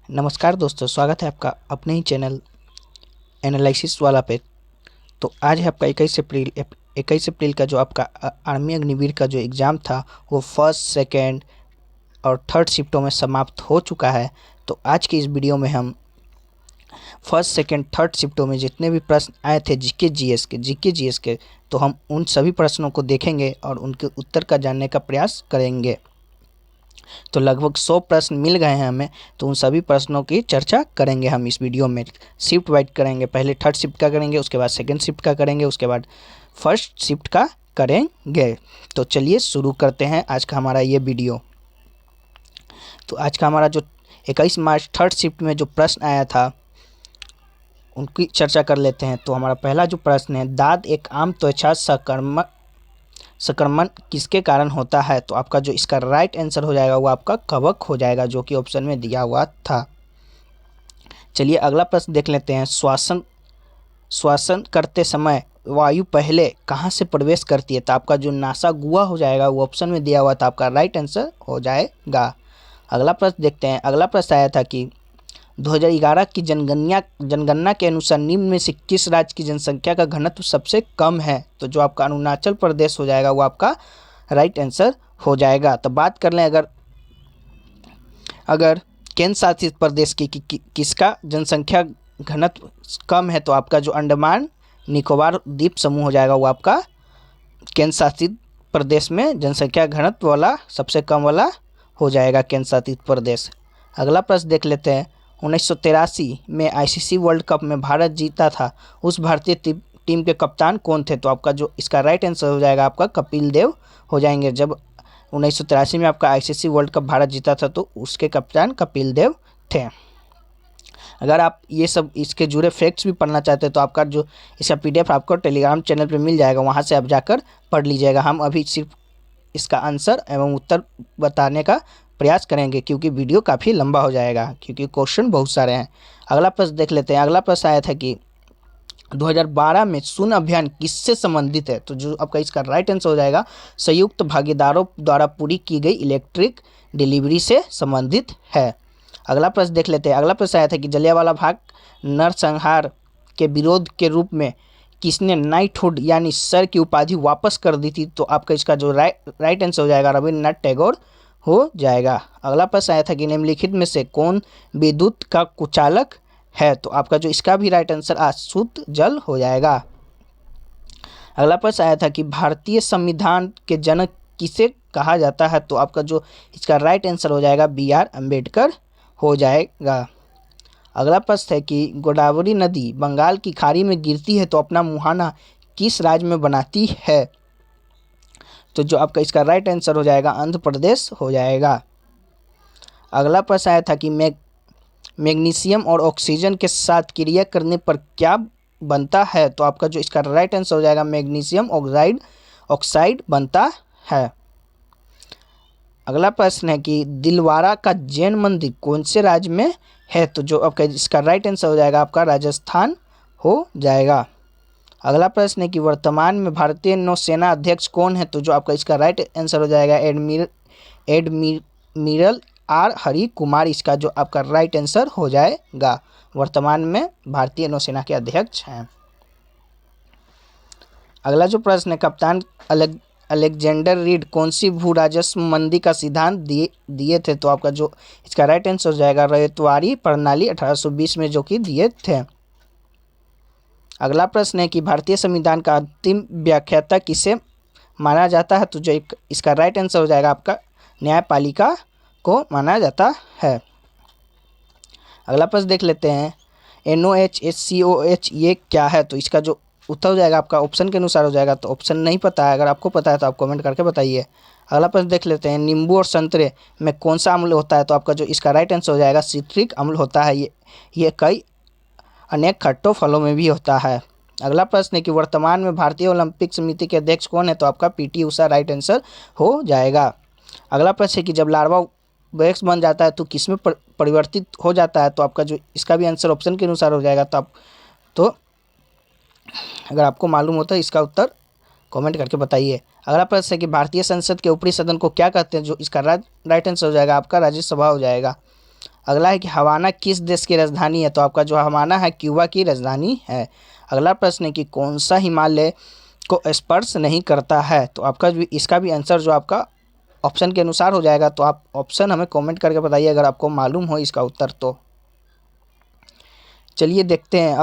नमस्कार दोस्तों, स्वागत है आपका अपने ही चैनल एनालिसिस वाला पे। तो आज है आपका 21 अप्रैल का जो आपका आर्मी अग्निवीर का जो एग्ज़ाम था वो फर्स्ट, सेकेंड और थर्ड शिफ्टों में समाप्त हो चुका है। तो आज की इस वीडियो में हम फर्स्ट, सेकेंड, थर्ड शिफ्टों में जितने भी प्रश्न आए थे जीके जीएस के, तो हम उन सभी प्रश्नों को देखेंगे और उनके उत्तर का जानने का प्रयास करेंगे। तो लगभग 100 प्रश्न मिल गए हैं हमें, तो उन सभी प्रश्नों की चर्चा करेंगे हम इस वीडियो में। शिफ्ट वाइज करेंगे, पहले थर्ड शिफ्ट का करेंगे, उसके बाद सेकंड शिफ्ट का करेंगे, उसके बाद फर्स्ट शिफ्ट का करेंगे। तो चलिए शुरू करते हैं आज का हमारा ये वीडियो। तो आज का हमारा जो 21 मार्च थर्ड शिफ्ट में जो प्रश्न आया था उनकी चर्चा कर लेते हैं। तो हमारा पहला जो प्रश्न है, दाद एक आम त्वचा संक्रमण किसके कारण होता है? तो आपका जो इसका राइट आंसर हो जाएगा वो आपका कवक हो जाएगा, जो कि ऑप्शन में दिया हुआ था। चलिए अगला प्रश्न देख लेते हैं। श्वसन करते समय वायु पहले कहाँ से प्रवेश करती है? तो आपका जो नासा गुहा हो जाएगा वो ऑप्शन में दिया हुआ था, आपका राइट आंसर हो जाएगा। अगला प्रश्न देखते हैं। अगला प्रश्न आया था कि 2011 की जनगणना के अनुसार निम्न में से किस राज्य की जनसंख्या का घनत्व सबसे कम है? तो जो आपका अरुणाचल प्रदेश हो जाएगा वो आपका राइट आंसर हो जाएगा। तो बात कर लें अगर केंद्र शासित प्रदेश की किसका जनसंख्या घनत्व कम है, तो आपका जो अंडमान निकोबार द्वीप समूह हो जाएगा वो आपका केंद्र शासित प्रदेश में जनसंख्या घनत्व वाला सबसे कम वाला हो जाएगा, केंद्र शासित प्रदेश। अगला प्रश्न देख लेते हैं। 1983 में आईसीसी वर्ल्ड कप में भारत जीता था, उस भारतीय टीम के कप्तान कौन थे? तो आपका जो इसका राइट आंसर हो जाएगा आपका कपिल देव हो जाएंगे। जब 1983 में आपका आईसीसी वर्ल्ड कप भारत जीता था तो उसके कप्तान कपिल देव थे। अगर आप ये सब इसके जुड़े फैक्ट्स भी पढ़ना चाहते हैं तो आपका जो इसका पीडीएफ आपको टेलीग्राम चैनल पे मिल जाएगा, वहाँ से आप जाकर पढ़ लीजिएगा। हम अभी सिर्फ इसका आंसर एवं उत्तर बताने का प्रयास करेंगे क्योंकि वीडियो काफ़ी लंबा हो जाएगा, क्योंकि क्वेश्चन बहुत सारे हैं। अगला प्रश्न देख लेते हैं। अगला प्रश्न आया था कि 2012 में शून्य अभियान किससे संबंधित है? तो जो आपका इसका राइट आंसर हो जाएगा संयुक्त भागीदारों द्वारा पूरी की गई इलेक्ट्रिक डिलीवरी से संबंधित है। अगला प्रश्न देख लेते हैं। अगला प्रश्न आया था कि जलियांवाला बाग नरसंहार के विरोध के रूप में किसने नाइटहुड यानी सर की उपाधि वापस कर दी थी? तो आपका इसका जो राइट आंसर हो जाएगा रविन्द्रनाथ टैगोर हो जाएगा। अगला प्रश्न आया था कि निम्नलिखित में से कौन विद्युत का कुचालक है? तो आपका जो इसका भी राइट आंसर अशुद्ध जल हो जाएगा। अगला प्रश्न आया था कि भारतीय संविधान के जनक किसे कहा जाता है? तो आपका जो इसका राइट आंसर हो जाएगा BR अम्बेडकर हो जाएगा। अगला प्रश्न है कि गोदावरी नदी बंगाल की खाड़ी में गिरती है तो अपना मुहाना किस राज्य में बनाती है? तो जो आपका इसका राइट आंसर हो जाएगा आंध्र प्रदेश हो जाएगा। अगला प्रश्न आया था कि मैग्नीशियम और ऑक्सीजन के साथ क्रिया करने पर क्या बनता है? तो आपका जो इसका राइट आंसर हो जाएगा मैग्नीशियम ऑक्साइड बनता है। अगला प्रश्न है कि दिलवारा का जैन मंदिर कौन से राज्य में है? तो जो आपका इसका राइट आंसर हो जाएगा आपका राजस्थान हो जाएगा। अगला प्रश्न है कि वर्तमान में भारतीय नौसेना अध्यक्ष कौन है? तो जो आपका इसका राइट आंसर हो जाएगा एडमिरल आर हरि कुमार, इसका जो आपका राइट आंसर हो जाएगा। वर्तमान में भारतीय नौसेना के अध्यक्ष हैं। अगला जो प्रश्न है, कप्तान अलेक्जेंडर रीड कौन सी भू राजस्व मंदी का सिद्धांत दिए थे? तो आपका जो इसका राइट आंसर हो जाएगा रैयतवाड़ी प्रणाली 1820 में जो कि दिए थे। अगला प्रश्न है कि भारतीय संविधान का अंतिम व्याख्याता किसे माना जाता है? तो जो इसका राइट आंसर हो जाएगा आपका न्यायपालिका को माना जाता है। अगला प्रश्न देख लेते हैं। NOH SCOH ये क्या है? तो इसका जो उत्तर हो जाएगा आपका ऑप्शन के अनुसार हो जाएगा। तो ऑप्शन नहीं पता है, अगर आपको पता है तो आप कमेंट करके बताइए। अगला प्रश्न देख लेते हैं। नींबू और संतरे में कौन सा अम्ल होता है? तो आपका जो इसका राइट आंसर हो जाएगा सिट्रिक अम्ल होता है। ये कई अनेक खट्टों फलों में भी होता है। अगला प्रश्न है कि वर्तमान में भारतीय ओलंपिक समिति के अध्यक्ष कौन है? तो आपका PT उषा राइट आंसर हो जाएगा। अगला प्रश्न है कि जब लार्वा वैक्स बन जाता है तो किसमें परिवर्तित हो जाता है? तो आपका जो इसका भी आंसर ऑप्शन के अनुसार हो जाएगा। तो अगर आपको मालूम होता है इसका उत्तर कमेंट करके बताइए। अगला प्रश्न है कि भारतीय संसद के ऊपरी सदन को क्या कहते हैं? जो इसका राइट आंसर हो जाएगा आपका राज्यसभा हो जाएगा। अगला है कि हवाना किस देश की राजधानी है, तो आपका जो हवाना है क्यूबा की राजधानी है। अगला प्रश्न है कि कौन सा हिमालय को स्पर्श नहीं करता है, तो आपका जो इसका भी आंसर जो आपका ऑप्शन के अनुसार हो जाएगा। तो आप ऑप्शन हमें कमेंट करके बताइए अगर आपको मालूम हो इसका उत्तर। तो चलिए देखते हैं,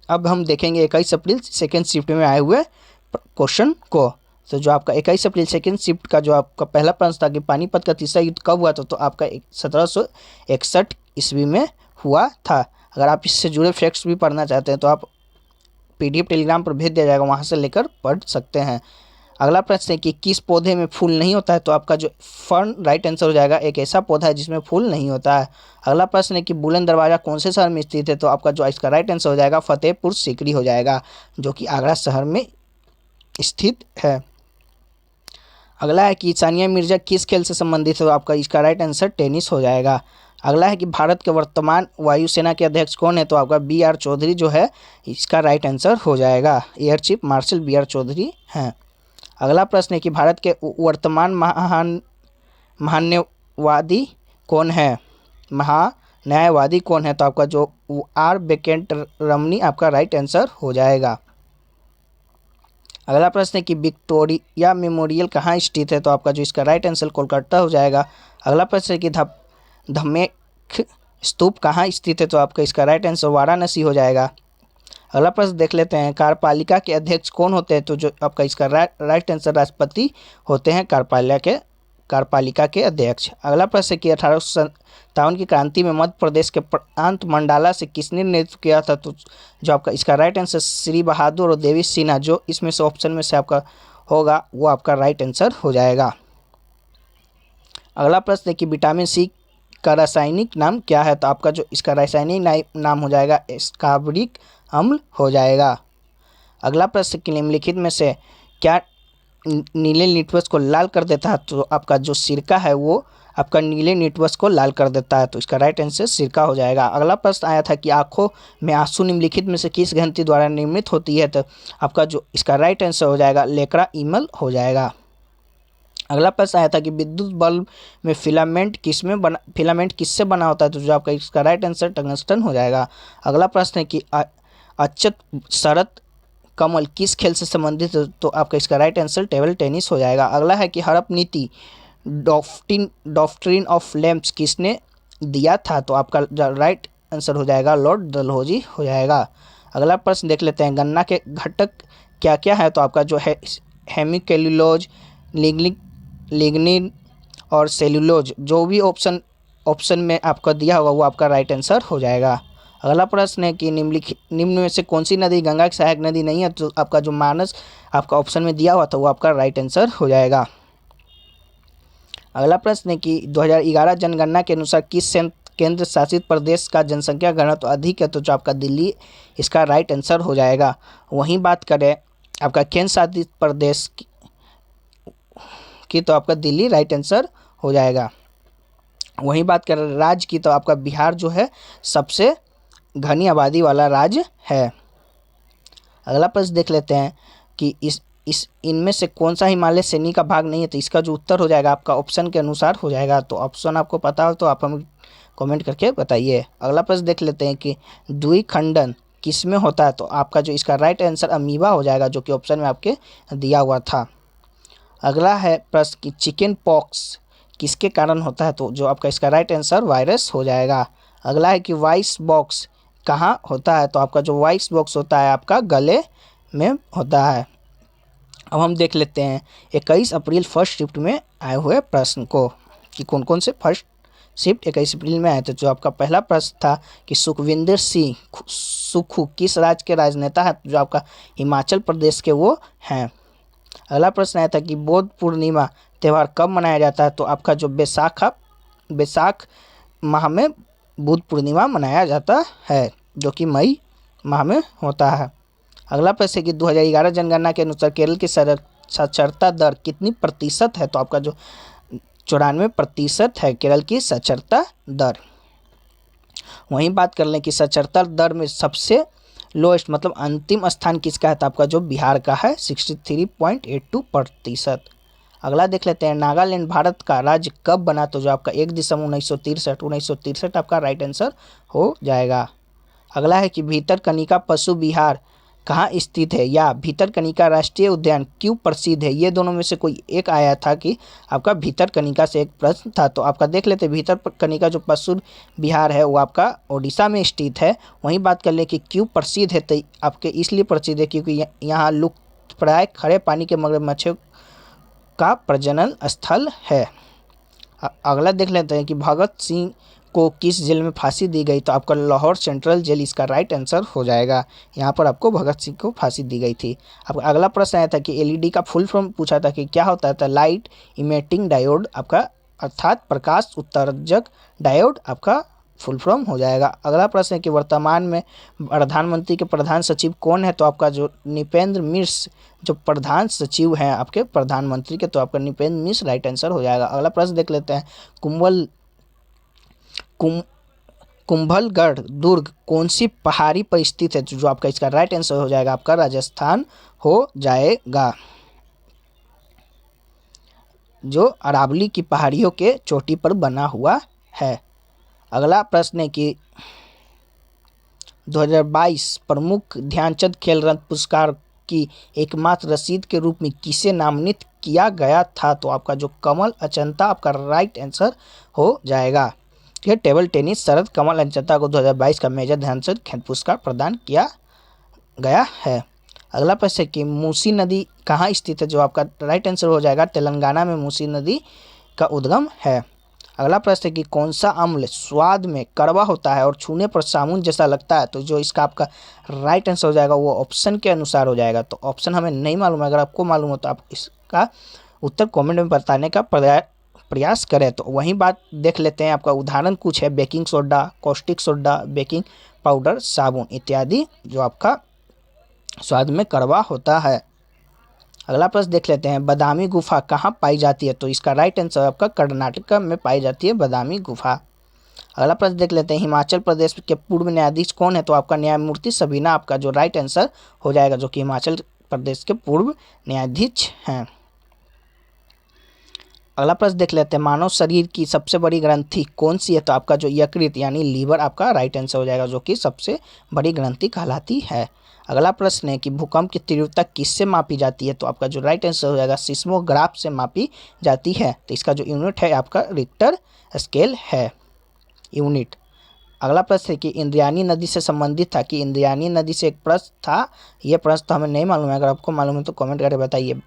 अब हम देखेंगे 21 अप्रैल सेकेंड शिफ्ट में आए हुए क्वेश्चन को। तो जो आपका 21 अप्रैल सेकेंड शिफ्ट का जो आपका पहला प्रश्न था कि पानीपत का तीसरा युद्ध कब हुआ था, तो आपका 1761 ईस्वी में हुआ था। अगर आप इससे जुड़े फैक्ट्स भी पढ़ना चाहते हैं तो आप PDF टेलीग्राम पर भेज दिया जाएगा, वहाँ से लेकर पढ़ सकते हैं। अगला प्रश्न है कि किस पौधे में फूल नहीं होता है, तो आपका जो फर्न राइट आंसर हो जाएगा। एक ऐसा पौधा है जिसमें फूल नहीं होता है। अगला प्रश्न है कि बुलंद दरवाजा कौन से शहर में स्थित है, तो आपका जो इसका राइट आंसर हो जाएगा फतेहपुर सीकरी हो जाएगा, जो कि आगरा शहर में स्थित है। अगला है कि सानिया मिर्जा किस खेल से संबंधित है, तो आपका इसका राइट आंसर टेनिस हो जाएगा। अगला है कि भारत के वर्तमान वायुसेना के अध्यक्ष कौन है, तो आपका BR चौधरी जो है इसका राइट आंसर हो जाएगा। Air chief marshal BR Chaudhary हैं। अगला प्रश्न है कि भारत के वर्तमान महान्यायवादी कौन है, महान्यायवादी कौन है, तो आपका जो R वेंकटरमणी आपका राइट आंसर हो जाएगा। अगला प्रश्न है कि विक्टोरिया मेमोरियल कहाँ स्थित है, तो आपका जो इसका राइट आंसर कोलकाता हो जाएगा। अगला प्रश्न है कि धम्मेक स्तूप कहाँ स्थित है, तो आपका इसका राइट आंसर वाराणसी हो जाएगा। अगला प्रश्न देख लेते हैं, कार्यपालिका के अध्यक्ष कौन होते हैं, तो जो आपका इसका राइट आंसर राष्ट्रपति होते हैं कार्यपालिका के अध्यक्ष। अगला प्रश्न है कि 1857 की क्रांति में मध्य प्रदेश के प्रांत मंडाला से किसने नेतृत्व किया था, तो जो आपका इसका राइट आंसर श्री बहादुर और देवी सिन्हा, जो इसमें से ऑप्शन में से आपका होगा वो आपका राइट आंसर हो जाएगा। अगला प्रश्न है कि विटामिन C का रासायनिक नाम क्या है, तो आपका जो इसका रासायनिक नाम हो जाएगा एस्कॉर्बिक अम्ल हो जाएगा। अगला प्रश्न कि निम्नलिखित में से क्या नीले नीटवस को लाल कर देता है, तो आपका जो सिरका है वो आपका नीले नीटवस को लाल कर देता है, तो इसका राइट आंसर सिरका हो जाएगा। अगला प्रश्न आया था कि आंखों में आंसू निम्नलिखित में से किस ग्रंथि द्वारा निर्मित होती है, तो आपका जो इसका राइट आंसर हो जाएगा लेक्रा इमल हो जाएगा। अगला प्रश्न आया था कि विद्युत बल्ब में फिलामेंट किससे बना होता है, तो जो आपका इसका राइट आंसर टंगस्टन हो जाएगा। अगला प्रश्न है कि अच्युत शरत कमल किस खेल से संबंधित है, तो आपका इसका राइट आंसर टेबल टेनिस हो जाएगा। अगला है कि हड़प नीति डॉक्ट्रिन ऑफ लैम्प्स किसने दिया था, तो आपका राइट आंसर हो जाएगा लॉर्ड डलहौजी हो जाएगा। अगला प्रश्न देख लेते हैं, गन्ना के घटक क्या क्या है, तो आपका जो है हेमिकेलुलोज, लिग्निन और सेलुलोज, जो भी ऑप्शन में आपका दिया होगा वो आपका राइट आंसर हो जाएगा। अगला प्रश्न है कि निम्न में से कौन सी नदी गंगा की सहायक नदी नहीं है, तो आपका जो मानस आपका ऑप्शन में दिया हुआ था वो आपका राइट आंसर हो जाएगा। अगला प्रश्न है कि 2011 जनगणना के अनुसार किस केंद्र शासित प्रदेश का जनसंख्या घनत्व अधिक है, तो जो आपका दिल्ली इसका राइट आंसर हो जाएगा। वहीं बात करें आपका केंद्र शासित प्रदेश की, तो आपका दिल्ली राइट आंसर हो जाएगा। वहीं बात करें राज्य की, तो आपका बिहार जो है सबसे घनी आबादी वाला राज्य है। अगला प्रश्न देख लेते हैं कि इनमें से कौन सा हिमालय श्रेणी का भाग नहीं है, तो इसका जो उत्तर हो जाएगा आपका ऑप्शन के अनुसार हो जाएगा। तो ऑप्शन आपको पता हो तो आप हमें कमेंट करके बताइए। अगला प्रश्न देख लेते हैं कि द्विखंडन किस में होता है, तो आपका जो इसका राइट आंसर अमीबा हो जाएगा, जो कि ऑप्शन में आपके दिया हुआ था। अगला है प्रश्न कि चिकन पॉक्स किसके कारण होता है, तो जो आपका इसका राइट आंसर वायरस हो जाएगा। अगला है कि वॉइस बॉक्स कहाँ होता है, तो आपका जो वॉइस बॉक्स होता है आपका गले में होता है। अब हम देख लेते हैं 21 अप्रैल फर्स्ट शिफ्ट में आए हुए प्रश्न को कि कौन कौन से फर्स्ट शिफ्ट 21 अप्रैल में आए थे। जो आपका पहला प्रश्न था कि सुखविंदर सिंह सुक्खू किस राज्य के राजनेता है, जो आपका हिमाचल प्रदेश के वो हैं। अगला प्रश्न आया था कि बुद्ध पूर्णिमा त्यौहार कब मनाया जाता है, तो आपका जो बैसाख माह में बुद्ध पूर्णिमा मनाया जाता है, जो कि मई माह में होता है। अगला प्रश्न है कि 2011 जनगणना के अनुसार केरल की साक्षरता दर कितनी प्रतिशत है, तो आपका जो 94% है केरल की साक्षरता दर। वहीं बात कर लें कि साक्षरता दर में सबसे लोएस्ट मतलब अंतिम स्थान किसका है, तो आपका जो बिहार का है 63.82%। अगला देख लेते हैं, नागालैंड भारत का राज्य कब बना? तो जो आपका 1 दिसंबर 1963 आपका राइट आंसर हो जाएगा। अगला है कि भीतरकनिका पशु विहार कहाँ स्थित है, या भीतरकनिका राष्ट्रीय उद्यान क्यों प्रसिद्ध है? ये दोनों में से कोई एक आया था कि आपका भीतरकनिका से एक प्रश्न था। तो आपका देख लेते हैं, भीतरकनिका जो पशु विहार है वो आपका ओडिशा में स्थित है। वहीं बात कर ले कि क्यों प्रसिद्ध है, तो आपके इसलिए प्रसिद्ध है क्योंकि यहाँ लुप्तप्राय खड़े पानी के मगरमच्छों का प्रजनन स्थल है। अगला देख लेते हैं कि भगत सिंह को किस जेल में फांसी दी गई? तो आपका लाहौर सेंट्रल जेल इसका राइट आंसर हो जाएगा। यहाँ पर आपको भगत सिंह को फांसी दी गई थी। अब अगला प्रश्न आया था कि एलईडी का फुल फॉर्म पूछा था कि क्या होता था? लाइट इमेटिंग डायोड आपका, अर्थात प्रकाश उत्सर्जक डायोड आपका फुल फॉर्म हो जाएगा। अगला प्रश्न है कि वर्तमान में प्रधानमंत्री के प्रधान सचिव कौन है? तो आपका जो नृपेंद्र मिश्र जो प्रधान सचिव हैं आपके प्रधानमंत्री के, तो आपका नृपेंद्र मिश्र राइट आंसर हो जाएगा। अगला प्रश्न देख लेते हैं, कुंभलगढ़ दुर्ग कौन सी पहाड़ी पर स्थित है? जो आपका इसका राइट आंसर हो जाएगा आपका राजस्थान हो जाएगा, जो अरावली की पहाड़ियों के चोटी पर बना हुआ है। अगला प्रश्न है कि 2022 प्रमुख ध्यानचंद खेल रत्न पुरस्कार की एकमात्र रसीद के रूप में किसे नामित किया गया था? तो आपका जो कमल अचंता आपका राइट आंसर हो जाएगा। ठीक है, टेबल टेनिस शरद कमल अचंता को 2022 का मेजर ध्यानचंद खेल पुरस्कार प्रदान किया गया है। अगला प्रश्न है कि मूसी नदी कहाँ स्थित है? जो आपका राइट आंसर हो जाएगा तेलंगाना में मूसी नदी का उद्गम है। अगला प्रश्न है कि कौन सा अम्ल स्वाद में कड़वा होता है और छूने पर साबुन जैसा लगता है? तो जो इसका आपका राइट आंसर हो जाएगा वो ऑप्शन के अनुसार हो जाएगा। तो ऑप्शन हमें नहीं मालूम है, अगर आपको मालूम हो तो आप इसका उत्तर कमेंट में बताने का प्रयास करें। तो वही बात देख लेते हैं, आपका उदाहरण कुछ है, baking soda, caustic soda, baking powder, साबुन इत्यादि जो आपका स्वाद में कड़वा होता है। अगला प्रश्न देख लेते हैं, बादामी गुफा कहाँ पाई जाती है? तो इसका राइट आंसर आपका कर्नाटक में पाई जाती है बादामी गुफा। अगला प्रश्न देख लेते हैं, हिमाचल प्रदेश के पूर्व न्यायाधीश कौन है? तो आपका न्यायमूर्ति सबीना आपका जो राइट आंसर हो जाएगा, जो कि हिमाचल प्रदेश के पूर्व न्यायाधीश हैं। अगला प्रश्न देख लेते हैं, मानव शरीर की सबसे बड़ी ग्रंथि कौन सी है? तो आपका जो यकृत यानी लीवर आपका राइट आंसर हो जाएगा, जो कि सबसे बड़ी ग्रंथि कहलाती है। अगला प्रश्न है कि भूकंप की तीव्रता किससे मापी जाती है? तो आपका जो राइट आंसर हो जाएगा सिस्मोग्राफ से मापी जाती है। तो इसका जो यूनिट है आपका रिक्टर स्केल है यूनिट। अगला प्रश्न है कि इंद्रायणी नदी से संबंधित था कि इंद्रायणी नदी से एक प्रश्न था, ये प्रश्न तो हमें नहीं मालूम है, अगर आपको मालूम है तो कमेंट करके बताइए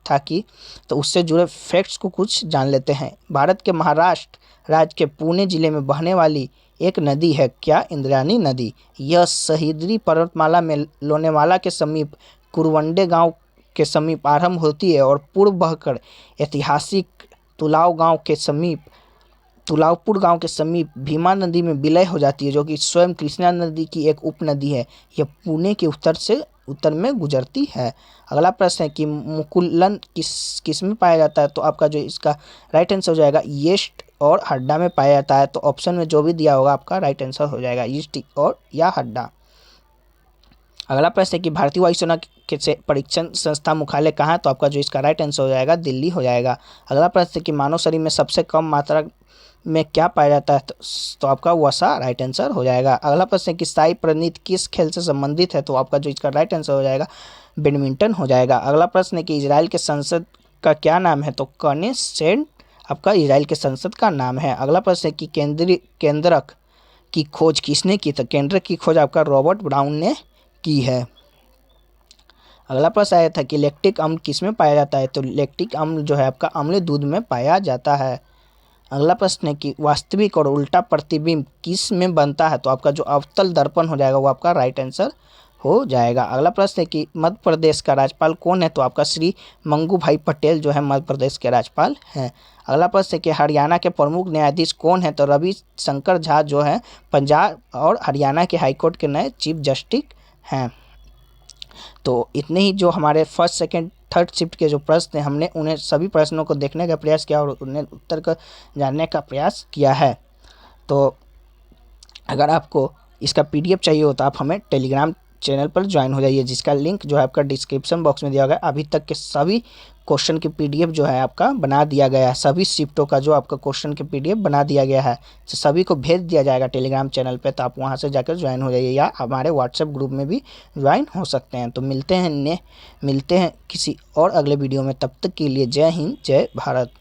था कि, तो उससे जुड़े फैक्ट्स को कुछ जान लेते हैं। भारत के महाराष्ट्र राज्य के पुणे जिले में बहने वाली एक नदी है क्या? इंद्रायणी नदी। यह सह्याद्री पर्वतमाला में लोनावाला के समीप कुरवंडे गांव के समीप आरंभ होती है और पूर्व बहकर ऐतिहासिक तुलावपुर गांव के समीप भीमा नदी में विलय हो जाती है, जो कि स्वयं कृष्णा नदी की एक उपनदी है। यह पुणे के उत्तर में गुजरती है। अगला प्रश्न है कि मुकुलन किस में पाया जाता है? तो आपका जो इसका राइट आंसर हो जाएगा ईस्ट और हड्डा में पाया जाता है। तो ऑप्शन में जो भी दिया होगा आपका राइट आंसर हो जाएगा ईस्ट और या हड्डा। अगला प्रश्न है कि भारतीय वायुसेना के परीक्षण संस्था मुख्यालय कहाँ है? तो आपका जो इसका राइट आंसर हो जाएगा दिल्ली हो जाएगा। अगला प्रश्न है कि मानव शरीर में सबसे कम मात्रा में क्या पाया जाता है? तो आपका वसा राइट आंसर हो जाएगा। अगला प्रश्न है कि साई प्रणीत किस खेल से संबंधित है? तो आपका जो इसका राइट आंसर हो जाएगा बैडमिंटन हो जाएगा। अगला प्रश्न है कि इजराइल के संसद का क्या नाम है? तो कनेसेंट आपका इजराइल के संसद का नाम है। अगला प्रश्न है कि केंद्रक की खोज किसने की? तो केंद्रक की खोज आपका रॉबर्ट ब्राउन ने की है। अगला प्रश्न आया था कि लैक्टिक अम्ल किस में पाया जाता है? तो लैक्टिक अम्ल जो है आपका अम्लीय दूध में पाया जाता है। अगला प्रश्न है कि वास्तविक और उल्टा प्रतिबिंब किस में बनता है? तो आपका जो अवतल दर्पण हो जाएगा वो आपका राइट आंसर हो जाएगा। अगला प्रश्न है कि मध्य प्रदेश का राज्यपाल कौन है? तो आपका श्री मंगू भाई पटेल जो है मध्य प्रदेश के राज्यपाल हैं। अगला प्रश्न है कि हरियाणा के प्रमुख न्यायाधीश कौन है? तो रवि शंकर झा जो है पंजाब और हरियाणा के हाईकोर्ट के नए चीफ जस्टिस हैं। तो इतने ही जो हमारे फर्स्ट सेकंड थर्ड शिफ्ट के जो प्रश्न हैं, हमने उन्हें सभी प्रश्नों को देखने का प्रयास किया और उन्हें उत्तर को जानने का प्रयास किया है। तो अगर आपको इसका PDF चाहिए हो तो आप हमें टेलीग्राम चैनल पर ज्वाइन हो जाइए, जिसका लिंक जो है आपका डिस्क्रिप्शन बॉक्स में दिया गया है। अभी तक के सभी क्वेश्चन की पीडीएफ जो है आपका बना दिया गया है, सभी शिफ्टों का जो आपका क्वेश्चन की पीडीएफ बना दिया गया है, तो सभी को भेज दिया जाएगा टेलीग्राम चैनल पे, तो आप वहां से जाकर ज्वाइन हो जाइए या हमारे व्हाट्सएप ग्रुप में भी ज्वाइन हो सकते हैं। तो मिलते हैं किसी और अगले वीडियो में, तब तक के लिए जय हिंद जय भारत।